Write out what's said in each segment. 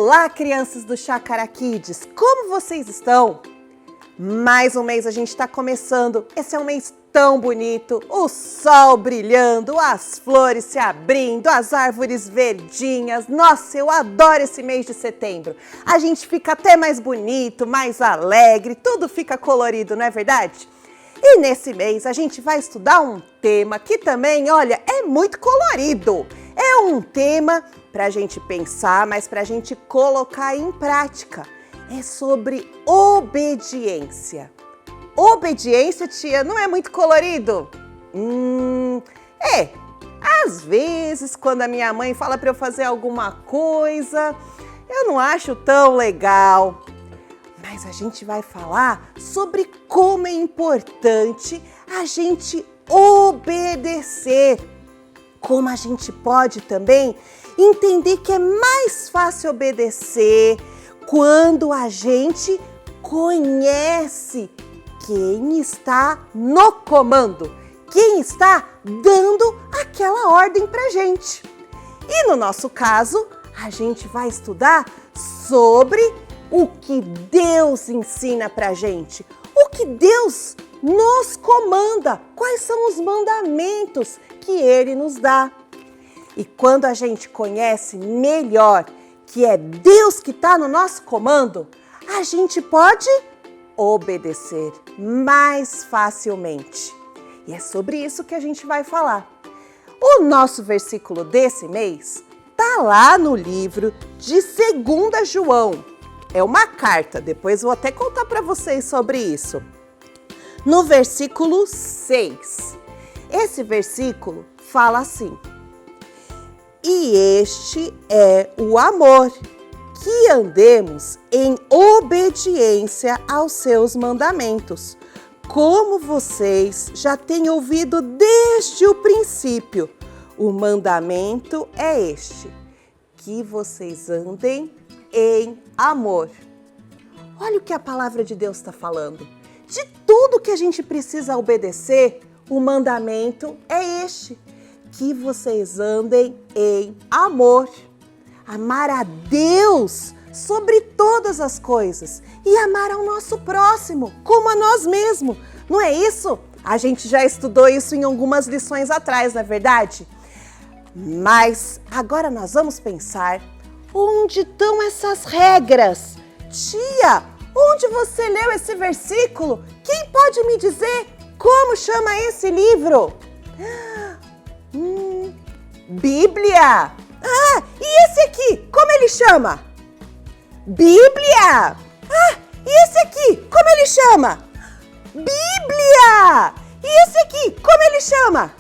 Olá, crianças do Chácara Kids! Como vocês estão? Mais um mês a gente está começando. Esse é um mês tão bonito. O sol brilhando, as flores se abrindo, as árvores verdinhas. Nossa, eu adoro esse mês de setembro. A gente fica até mais bonito, mais alegre, tudo fica colorido, não é verdade? E nesse mês a gente vai estudar um tema que também, olha, é muito colorido. É um tema para a gente pensar, mas para a gente colocar em prática. É sobre obediência. Obediência, tia, não é muito colorido? Às vezes, quando a minha mãe fala para eu fazer alguma coisa, eu não acho tão legal. Mas a gente vai falar sobre como é importante a gente obedecer. Como a gente pode também entender que é mais fácil obedecer quando a gente conhece quem está no comando, quem está dando aquela ordem pra gente. E no nosso caso, a gente vai estudar sobre o que Deus ensina pra gente, o que Deus nos comanda, quais são os mandamentos que Ele nos dá. E quando a gente conhece melhor que é Deus que está no nosso comando, a gente pode obedecer mais facilmente. E é sobre isso que a gente vai falar. O nosso versículo desse mês está lá no livro de 2 João. É uma carta, depois vou até contar para vocês sobre isso. No versículo 6, esse versículo fala assim: e este é o amor, que andemos em obediência aos seus mandamentos, como vocês já têm ouvido desde o princípio. O mandamento é este, que vocês andem em amor. Olha o que a palavra de Deus está falando. De tudo que a gente precisa obedecer, o mandamento é este, que vocês andem em amor. Amar a Deus sobre todas as coisas e amar ao nosso próximo como a nós mesmos. Não é isso? A gente já estudou isso em algumas lições atrás, não é verdade? Mas agora nós vamos pensar onde estão essas regras. Tia, onde você leu esse versículo? Quem pode me dizer como chama esse livro? Bíblia! Ah, e esse aqui, como ele chama? Bíblia! Ah, e esse aqui, como ele chama? Bíblia! E esse aqui, como ele chama?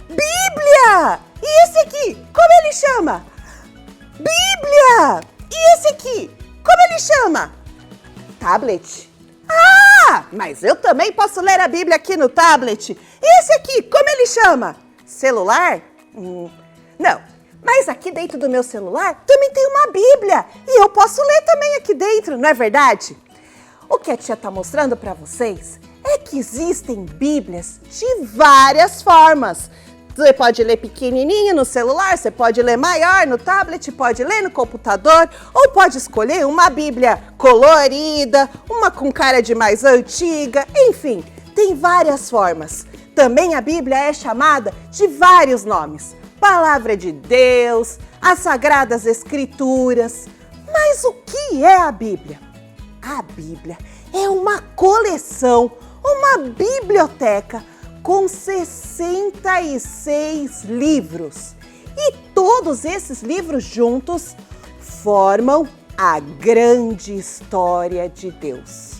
Bíblia! E esse aqui, como ele chama? Bíblia! E esse aqui, como ele chama? Tablet. Ah, mas eu também posso ler a Bíblia aqui no tablet. E esse aqui, como ele chama? Celular? Não, mas aqui dentro do meu celular também tem uma Bíblia. E eu posso ler também aqui dentro, não é verdade? O que a tia está mostrando para vocês é que existem Bíblias de várias formas. Você pode ler pequenininho no celular, você pode ler maior no tablet, pode ler no computador, ou pode escolher uma Bíblia colorida, uma com cara de mais antiga, enfim, tem várias formas. Também a Bíblia é chamada de vários nomes. Palavra de Deus, as Sagradas Escrituras. Mas o que é a Bíblia? A Bíblia é uma coleção, uma biblioteca com 66 livros. E todos esses livros juntos formam a grande história de Deus.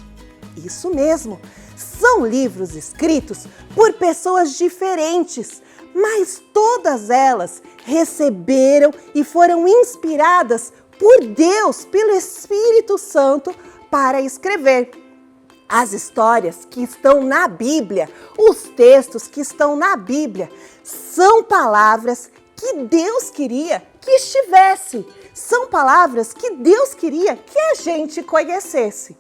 Isso mesmo, são livros escritos por pessoas diferentes, mas todas elas receberam e foram inspiradas por Deus, pelo Espírito Santo, para escrever. As histórias que estão na Bíblia, os textos que estão na Bíblia, são palavras que Deus queria que estivesse. São palavras que Deus queria que a gente conhecesse.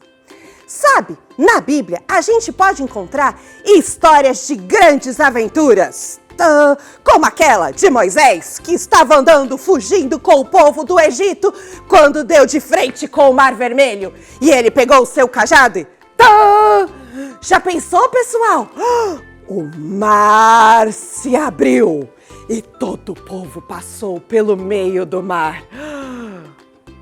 Sabe, na Bíblia a gente pode encontrar histórias de grandes aventuras. tã, como aquela de Moisés, que estava andando fugindo com o povo do Egito, quando deu de frente com o Mar Vermelho, e ele pegou o seu cajado e tã! Já pensou, pessoal? O mar se abriu e todo o povo passou pelo meio do mar.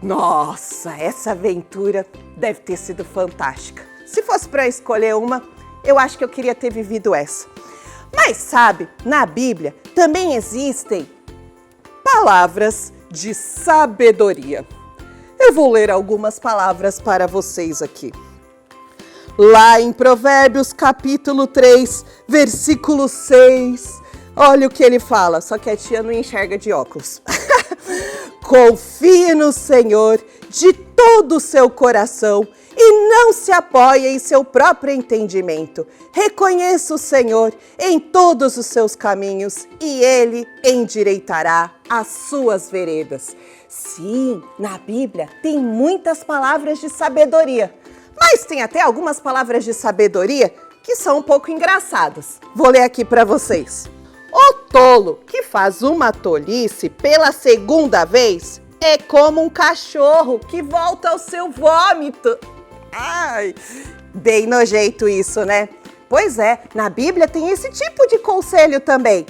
Nossa, essa aventura deve ter sido fantástica. Se fosse para escolher uma, eu acho que eu queria ter vivido essa. Mas sabe, na Bíblia também existem palavras de sabedoria. Eu vou ler algumas palavras para vocês aqui. Lá em Provérbios capítulo 3, versículo 6, olha o que ele fala, só que a tia não enxerga de óculos. Confie no Senhor de todo o seu coração e não se apoie em seu próprio entendimento. Reconheça o Senhor em todos os seus caminhos e Ele endireitará as suas veredas. Sim, na Bíblia tem muitas palavras de sabedoria, mas tem até algumas palavras de sabedoria que são um pouco engraçadas. Vou ler aqui para vocês. O tolo que faz uma tolice pela segunda vez é como um cachorro que volta ao seu vômito. Ai, bem nojento isso, né? Pois é, na Bíblia tem esse tipo de conselho também.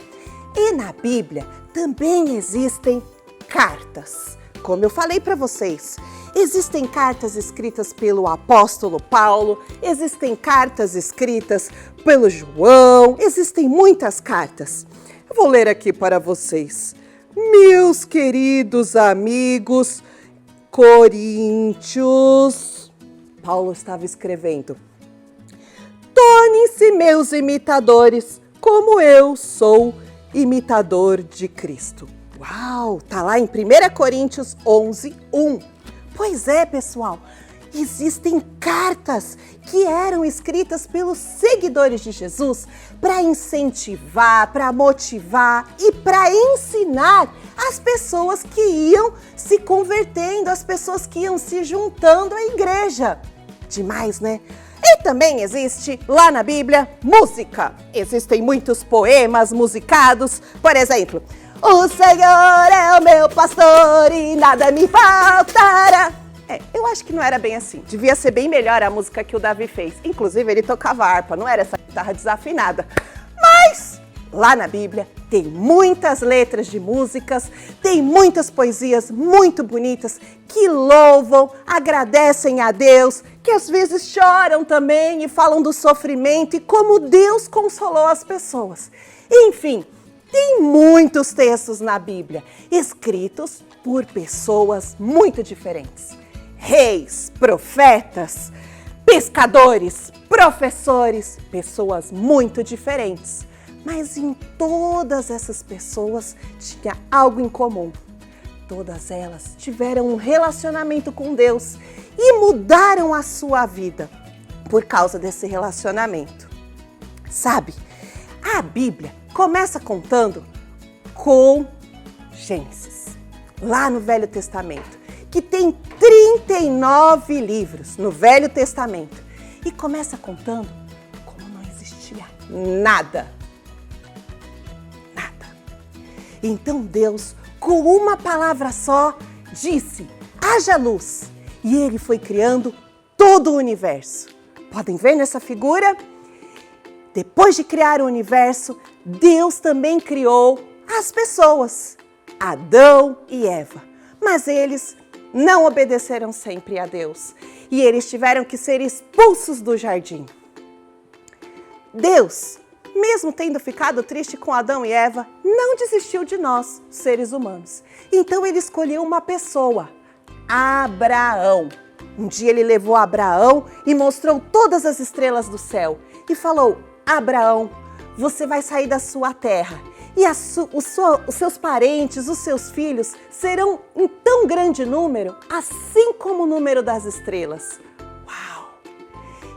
E na Bíblia também existem cartas. Como eu falei para vocês, existem cartas escritas pelo apóstolo Paulo, existem cartas escritas pelo João, existem muitas cartas. Eu vou ler aqui para vocês. Meus queridos amigos coríntios, Paulo estava escrevendo: tornem-se meus imitadores, como eu sou imitador de Cristo. Uau, tá lá em 1 Coríntios 11, 1. Pois é, pessoal, existem cartas que eram escritas pelos seguidores de Jesus para incentivar, para motivar e para ensinar as pessoas que iam se convertendo, as pessoas que iam se juntando à igreja. Demais, né? E também existe lá na Bíblia música. Existem muitos poemas musicados, por exemplo: o Senhor é o meu pastor e nada me faltará. Eu acho que não era bem assim. Devia ser bem melhor a música que o Davi fez. Inclusive, ele tocava harpa, não era essa guitarra desafinada. Mas lá na Bíblia tem muitas letras de músicas, tem muitas poesias muito bonitas que louvam, agradecem a Deus, que às vezes choram também e falam do sofrimento e como Deus consolou as pessoas. Enfim, tem muitos textos na Bíblia escritos por pessoas muito diferentes. Reis, profetas, pescadores, professores, pessoas muito diferentes. Mas em todas essas pessoas tinha algo em comum. Todas elas tiveram um relacionamento com Deus e mudaram a sua vida por causa desse relacionamento. Sabe, a Bíblia começa contando com Gênesis, lá no Velho Testamento, que tem 39 livros no Velho Testamento. E começa contando como não existia nada. Nada. Então Deus, com uma palavra só, disse: haja luz. E Ele foi criando todo o universo. Podem ver nessa figura? Depois de criar o universo, Deus também criou as pessoas, Adão e Eva. Mas eles não obedeceram sempre a Deus e eles tiveram que ser expulsos do jardim. Deus, mesmo tendo ficado triste com Adão e Eva, não desistiu de nós, seres humanos. Então Ele escolheu uma pessoa, Abraão. Um dia Ele levou Abraão e mostrou todas as estrelas do céu e falou: Abraão, você vai sair da sua terra e os seus parentes, os seus filhos serão em tão grande número, assim como o número das estrelas. Uau!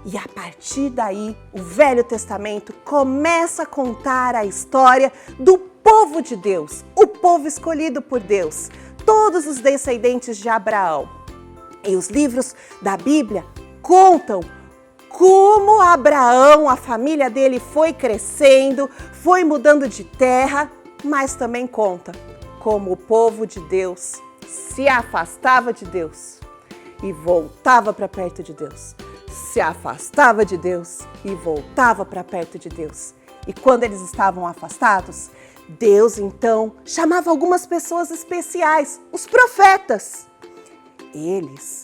E a partir daí, o Velho Testamento começa a contar a história do povo de Deus, o povo escolhido por Deus, todos os descendentes de Abraão. E os livros da Bíblia contam como Abraão, a família dele foi crescendo, foi mudando de terra, mas também conta como o povo de Deus se afastava de Deus e voltava para perto de Deus. Se afastava de Deus e voltava para perto de Deus. E quando eles estavam afastados, Deus então chamava algumas pessoas especiais, os profetas. Eles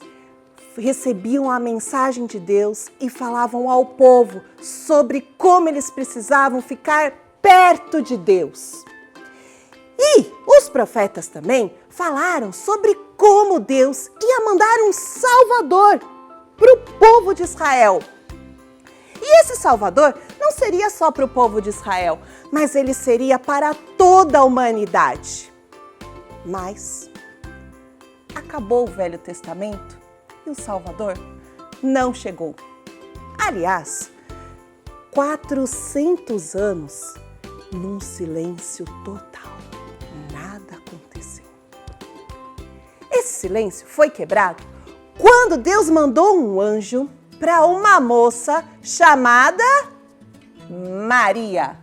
recebiam a mensagem de Deus e falavam ao povo sobre como eles precisavam ficar perto de Deus. E os profetas também falaram sobre como Deus ia mandar um Salvador para o povo de Israel. E esse Salvador não seria só para o povo de Israel, mas ele seria para toda a humanidade. Mas acabou o Velho Testamento e o Salvador não chegou. Aliás, 400 anos num silêncio total. Nada aconteceu. Esse silêncio foi quebrado quando Deus mandou um anjo para uma moça chamada Maria.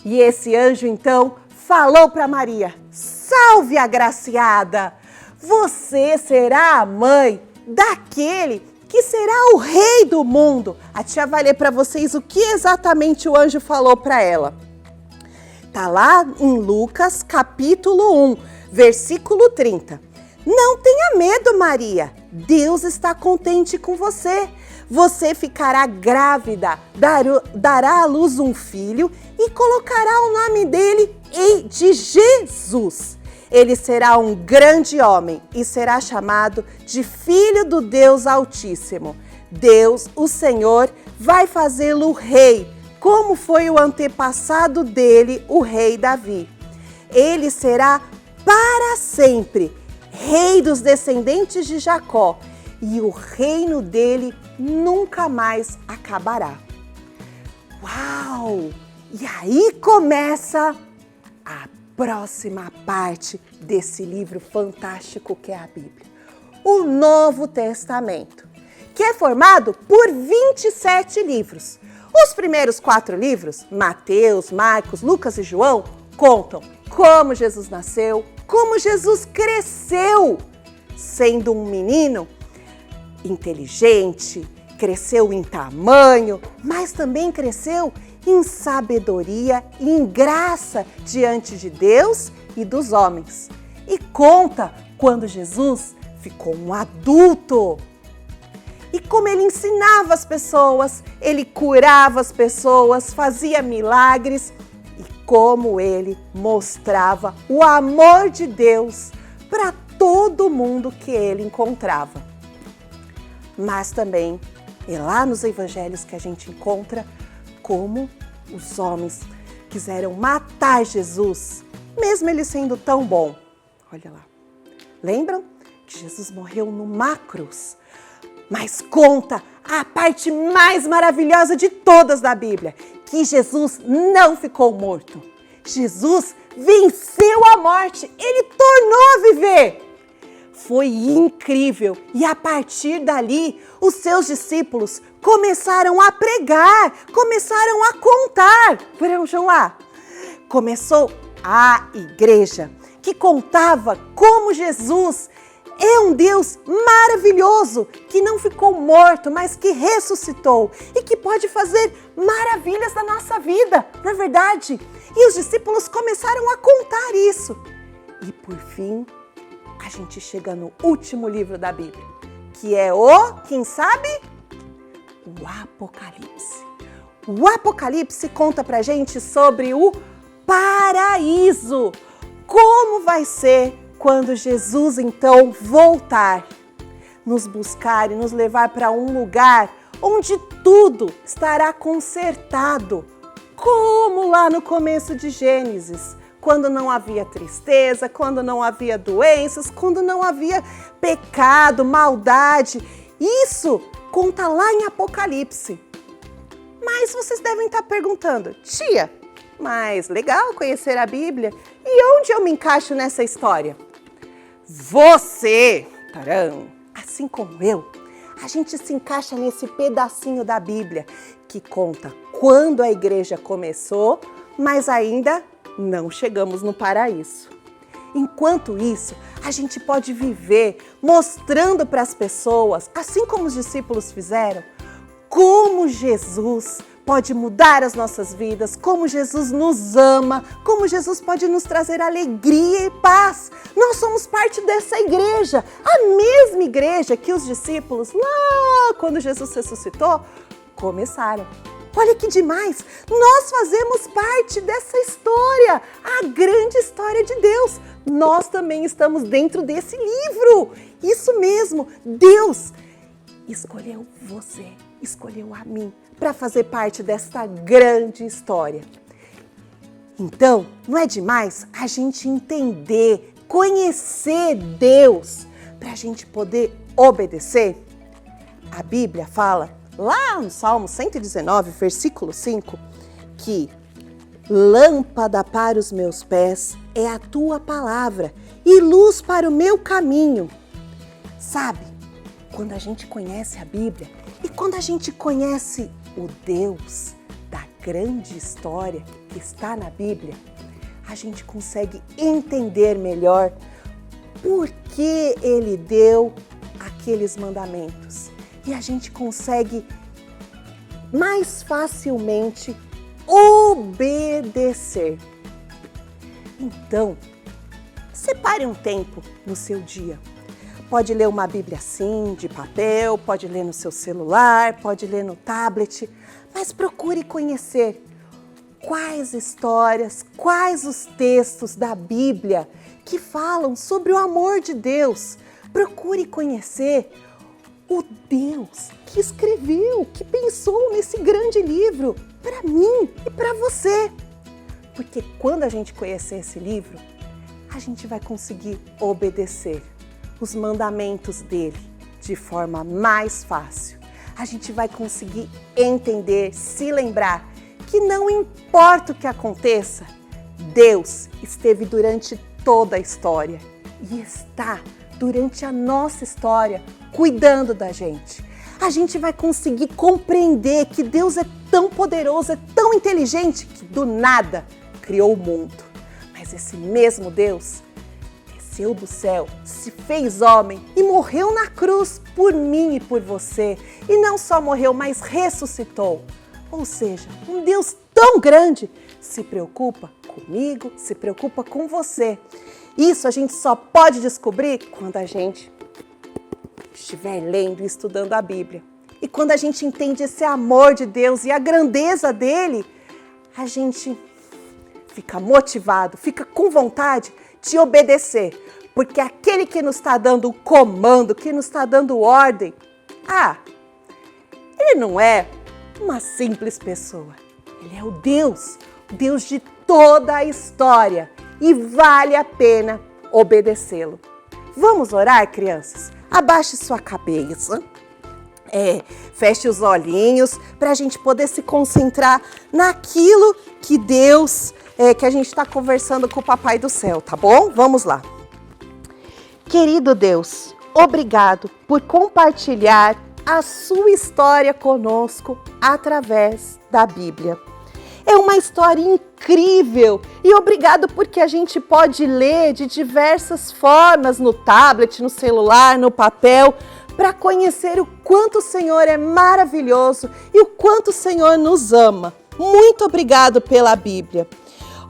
E esse anjo então falou para Maria: salve agraciada, você será a mãe daquele que será o rei do mundo. A tia vai ler para vocês o que exatamente o anjo falou para ela. Está lá em Lucas capítulo 1, versículo 30. Não tenha medo, Maria. Deus está contente com você. Você ficará grávida, dará à luz um filho e colocará o nome dele de Jesus. Ele será um grande homem e será chamado de Filho do Deus Altíssimo. Deus, o Senhor, vai fazê-lo rei, como foi o antepassado dele, o rei Davi. Ele será para sempre rei dos descendentes de Jacó, e o reino dele nunca mais acabará. Uau! E aí começa a próxima parte desse livro fantástico que é a Bíblia. O Novo Testamento, que é formado por 27 livros. Os primeiros 4 livros, Mateus, Marcos, Lucas e João, contam como Jesus nasceu, como Jesus cresceu, sendo um menino inteligente, cresceu em tamanho, mas também cresceu em sabedoria e em graça diante de Deus e dos homens. E conta quando Jesus ficou um adulto. E como ele ensinava as pessoas, ele curava as pessoas, fazia milagres e como ele mostrava o amor de Deus para todo mundo que ele encontrava. Mas também é lá nos evangelhos que a gente encontra como os homens quiseram matar Jesus, mesmo ele sendo tão bom. Olha lá. Lembram que Jesus morreu numa cruz? Mas conta a parte mais maravilhosa de todas da Bíblia, que Jesus não ficou morto. Jesus venceu a morte, ele tornou a viver. Foi incrível e a partir dali, os seus discípulos começaram a pregar, começaram a contar. Vejam lá, começou a igreja que contava como Jesus é um Deus maravilhoso, que não ficou morto, mas que ressuscitou e que pode fazer maravilhas na nossa vida, não é verdade? E os discípulos começaram a contar isso. E por fim, a gente chega no último livro da Bíblia, que é quem sabe? O Apocalipse. O Apocalipse conta pra gente sobre o paraíso. Como vai ser quando Jesus então voltar, nos buscar e nos levar para um lugar onde tudo estará consertado, como lá no começo de Gênesis, quando não havia tristeza, quando não havia doenças, quando não havia pecado, maldade. Isso conta lá em Apocalipse. Mas vocês devem estar perguntando: tia, mas legal conhecer a Bíblia, e onde eu me encaixo nessa história? Você, assim como eu, a gente se encaixa nesse pedacinho da Bíblia que conta quando a igreja começou, mas ainda não chegamos no paraíso. Enquanto isso, a gente pode viver mostrando para as pessoas, assim como os discípulos fizeram, como Jesus pode mudar as nossas vidas, como Jesus nos ama, como Jesus pode nos trazer alegria e paz. Nós somos parte dessa igreja, a mesma igreja que os discípulos, lá quando Jesus ressuscitou, começaram. Olha que demais! Nós fazemos parte dessa história, a grande história de Deus. Nós também estamos dentro desse livro. Isso mesmo, Deus escolheu você, escolheu a mim para fazer parte dessa grande história. Então, não é demais a gente entender, conhecer Deus, para a gente poder obedecer? A Bíblia fala, lá no Salmo 119, versículo 5, que lâmpada para os meus pés é a tua palavra e luz para o meu caminho. Sabe, quando a gente conhece a Bíblia e quando a gente conhece o Deus da grande história que está na Bíblia, a gente consegue entender melhor por que Ele deu aqueles mandamentos. E a gente consegue mais facilmente obedecer. Então, separe um tempo no seu dia. Pode ler uma Bíblia assim, de papel, pode ler no seu celular, pode ler no tablet, mas procure conhecer quais histórias, quais os textos da Bíblia que falam sobre o amor de Deus. Procure conhecer o Deus que escreveu, que pensou nesse grande livro para mim e para você. Porque quando a gente conhecer esse livro, a gente vai conseguir obedecer os mandamentos dele de forma mais fácil. A gente vai conseguir entender, se lembrar que não importa o que aconteça, Deus esteve durante toda a história e está durante a nossa história cuidando da gente. A gente vai conseguir compreender que Deus é tão poderoso, é tão inteligente que do nada criou o mundo. Mas esse mesmo Deus desceu do céu, se fez homem e morreu na cruz por mim e por você. E não só morreu, mas ressuscitou. Ou seja, um Deus tão grande se preocupa comigo, se preocupa com você. Isso a gente só pode descobrir quando a gente estiver lendo e estudando a Bíblia. E quando a gente entende esse amor de Deus e a grandeza dele, a gente fica motivado, fica com vontade de obedecer. Porque aquele que nos está dando o comando, que nos está dando ordem, ele não é uma simples pessoa. Ele é o Deus de toda a história. E vale a pena obedecê-lo. Vamos orar, crianças? Abaixe sua cabeça, feche os olhinhos para a gente poder se concentrar naquilo que Deus, que a gente está conversando com o Papai do Céu, tá bom? Vamos lá. Querido Deus, obrigado por compartilhar a sua história conosco através da Bíblia. É uma história incrível e obrigado porque a gente pode ler de diversas formas no tablet, no celular, no papel, para conhecer o quanto o Senhor é maravilhoso e o quanto o Senhor nos ama. Muito obrigado pela Bíblia.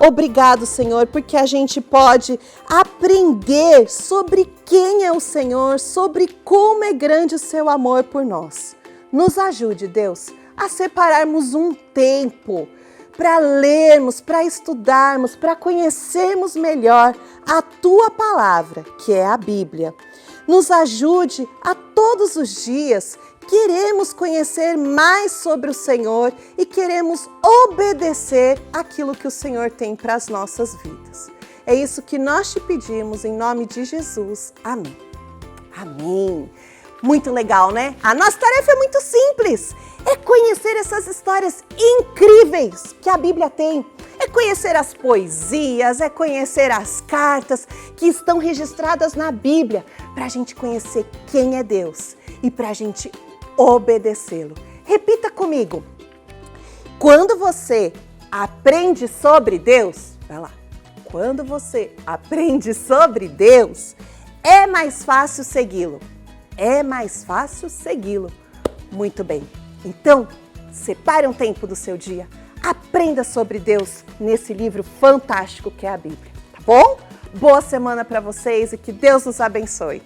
Obrigado, Senhor, porque a gente pode aprender sobre quem é o Senhor, sobre como é grande o seu amor por nós. Nos ajude, Deus, a separarmos um tempo para lermos, para estudarmos, para conhecermos melhor a Tua palavra, que é a Bíblia. Nos ajude a todos os dias, queremos conhecer mais sobre o Senhor e queremos obedecer aquilo que o Senhor tem para as nossas vidas. É isso que nós te pedimos em nome de Jesus. Amém. Amém. Muito legal, né? A nossa tarefa é muito simples. É conhecer essas histórias incríveis que a Bíblia tem. É conhecer as poesias, é conhecer as cartas que estão registradas na Bíblia, para a gente conhecer quem é Deus e para a gente obedecê-lo. Repita comigo. Quando você aprende sobre Deus, vai lá. Quando você aprende sobre Deus, é mais fácil segui-lo. É mais fácil segui-lo. Muito bem. Então, separe um tempo do seu dia. Aprenda sobre Deus nesse livro fantástico que é a Bíblia, tá bom? Boa semana para vocês e que Deus nos abençoe.